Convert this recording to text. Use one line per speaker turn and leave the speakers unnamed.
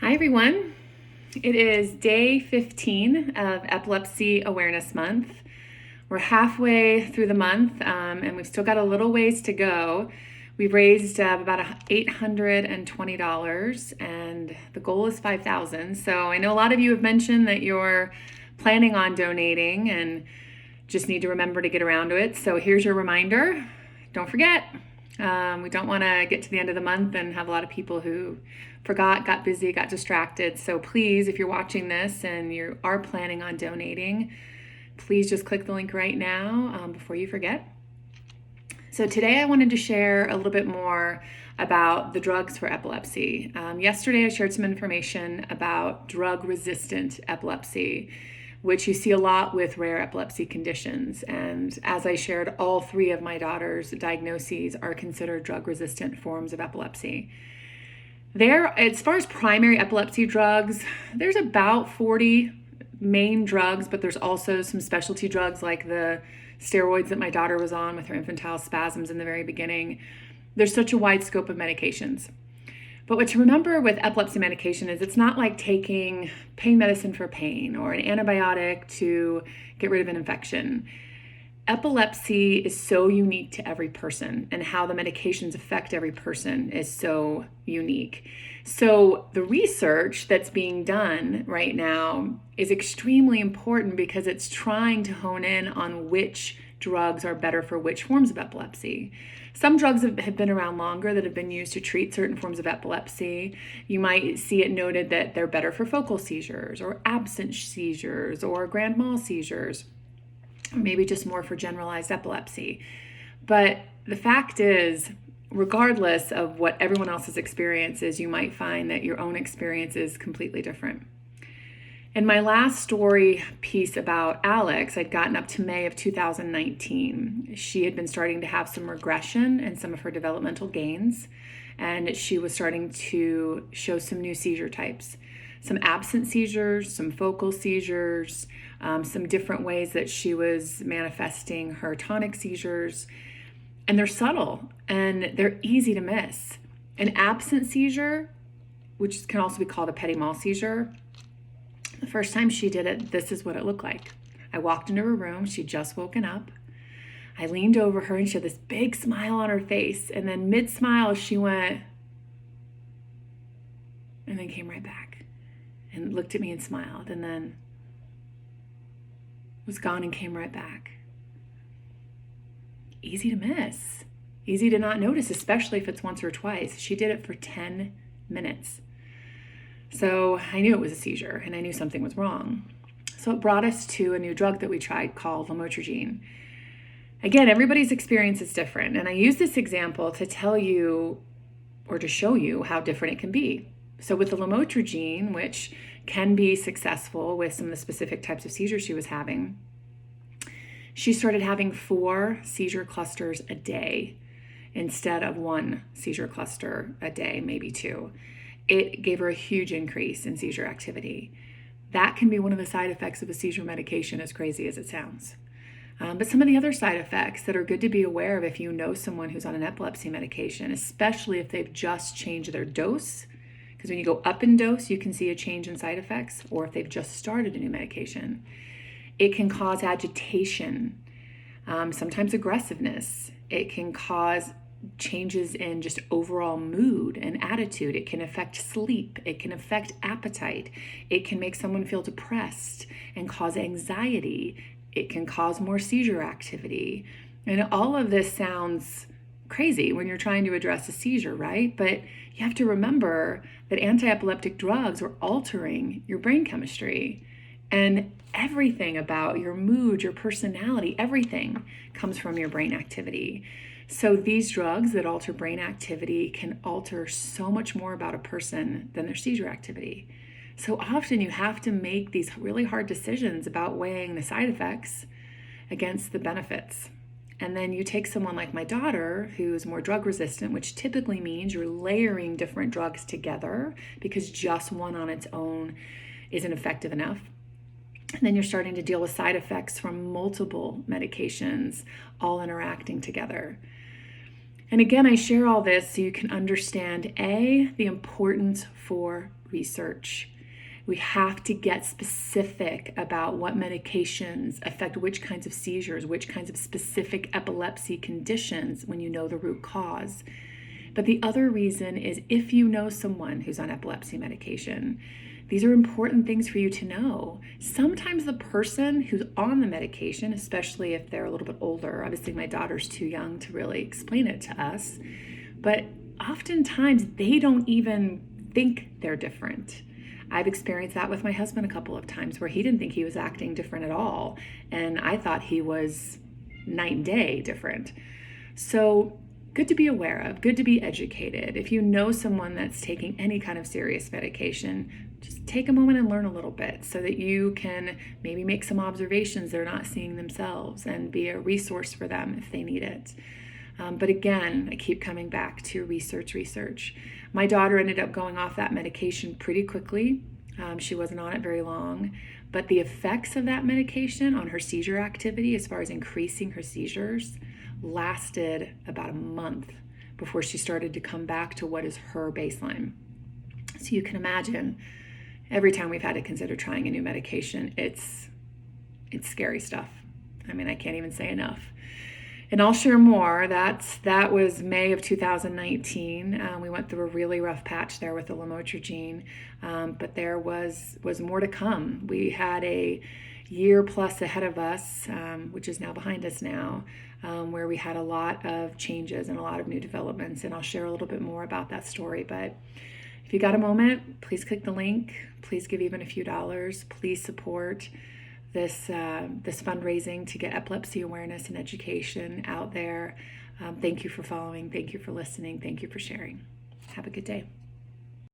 Hi everyone. It is day 15 of Epilepsy Awareness Month. We're halfway through the month and we've still got a little ways to go. We've raised about $820 and the goal is $5,000. So I know a lot of you have mentioned that you're planning on donating and just need to remember to get around to it. So here's your reminder. Don't forget. We don't want to get to the end of the month and have a lot of people who forgot, got busy, got distracted. So please, if you're watching this and you are planning on donating, please just click the link right now before you forget. So today I wanted to share a little bit more about the drugs for epilepsy. Yesterday I shared some information about drug-resistant epilepsy, which you see a lot with rare epilepsy conditions. And as I shared, all three of my daughter's diagnoses are considered drug-resistant forms of epilepsy. As far as primary epilepsy drugs, there's about 40 main drugs, but there's also some specialty drugs like the steroids that my daughter was on with her infantile spasms in the very beginning. There's such a wide scope of medications. But what to remember with epilepsy medication is it's not like taking pain medicine for pain or an antibiotic to get rid of an infection. Epilepsy is so unique to every person, and how the medications affect every person is so unique. So the research that's being done right now is extremely important because it's trying to hone in on which drugs are better for which forms of epilepsy. Some drugs have been around longer that have been used to treat certain forms of epilepsy. You might see it noted that they're better for focal seizures or absence seizures or grand mal seizures, or maybe just more for generalized epilepsy. But the fact is, regardless of what everyone else's experience is, you might find that your own experience is completely different. In my last story piece about Alex, I'd gotten up to May of 2019. She had been starting to have some regression in some of her developmental gains, and she was starting to show some new seizure types. Some absent seizures, some focal seizures, some different ways that she was manifesting her tonic seizures. And they're subtle and they're easy to miss. An absent seizure, which can also be called a petit mal seizure, the first time she did it, this is what it looked like. I walked into her room, she'd just woken up. I leaned over her and she had this big smile on her face. And then mid-smile, she went, and then came right back and looked at me and smiled, and then was gone and came right back. Easy to miss, easy to not notice, especially if it's once or twice. She did it for 10 minutes. So I knew it was a seizure and I knew something was wrong. So it brought us to a new drug that we tried called lamotrigine. Again, everybody's experience is different. And I use this example to tell you or to show you how different it can be. So with the lamotrigine, which can be successful with some of the specific types of seizures she was having, she started having 4 seizure clusters a day instead of 1 seizure cluster a day, maybe 2. It gave her a huge increase in seizure activity. That can be one of the side effects of a seizure medication, as crazy as it sounds. But some of the other side effects that are good to be aware of if you know someone who's on an epilepsy medication, especially if they've just changed their dose, because when you go up in dose, you can see a change in side effects, or if they've just started a new medication. It can cause agitation, sometimes aggressiveness. It can cause changes in just overall mood and attitude. It can affect sleep. It can affect appetite. It can make someone feel depressed and cause anxiety. It can cause more seizure activity. And all of this sounds crazy when you're trying to address a seizure, right? But you have to remember that anti-epileptic drugs are altering your brain chemistry, and everything about your mood, your personality, everything comes from your brain activity. So these drugs that alter brain activity can alter so much more about a person than their seizure activity. So often you have to make these really hard decisions about weighing the side effects against the benefits. And then you take someone like my daughter, who's more drug resistant, which typically means you're layering different drugs together because just one on its own isn't effective enough. And then you're starting to deal with side effects from multiple medications all interacting together. And again, I share all this so you can understand, A, the importance for research. We have to get specific about what medications affect which kinds of seizures, which kinds of specific epilepsy conditions when you know the root cause. But the other reason is if you know someone who's on epilepsy medication, these are important things for you to know. Sometimes the person who's on the medication, especially if they're a little bit older, obviously my daughter's too young to really explain it to us, but oftentimes they don't even think they're different. I've experienced that with my husband a couple of times where he didn't think he was acting different at all, and I thought he was night and day different. So good to be aware of, good to be educated. If you know someone that's taking any kind of serious medication, just take a moment and learn a little bit so that you can maybe make some observations they're not seeing themselves and be a resource for them if they need it. But again, I keep coming back to research. My daughter ended up going off that medication pretty quickly. She wasn't on it very long, but the effects of that medication on her seizure activity, as far as increasing her seizures, lasted about a month before she started to come back to what is her baseline. So you can imagine, every time we've had to consider trying a new medication, it's scary stuff. I mean, I can't even say enough. And I'll share more. That was May of 2019. We went through a really rough patch there with the lamotrigine, but there was more to come. We had a year plus ahead of us, which is now behind us now, where we had a lot of changes and a lot of new developments. And I'll share a little bit more about that story. But if you got a moment, please click the link. Please give even a few dollars. Please support this fundraising to get epilepsy awareness and education out there. Thank you for following. Thank you for listening. Thank you for sharing. Have a good day.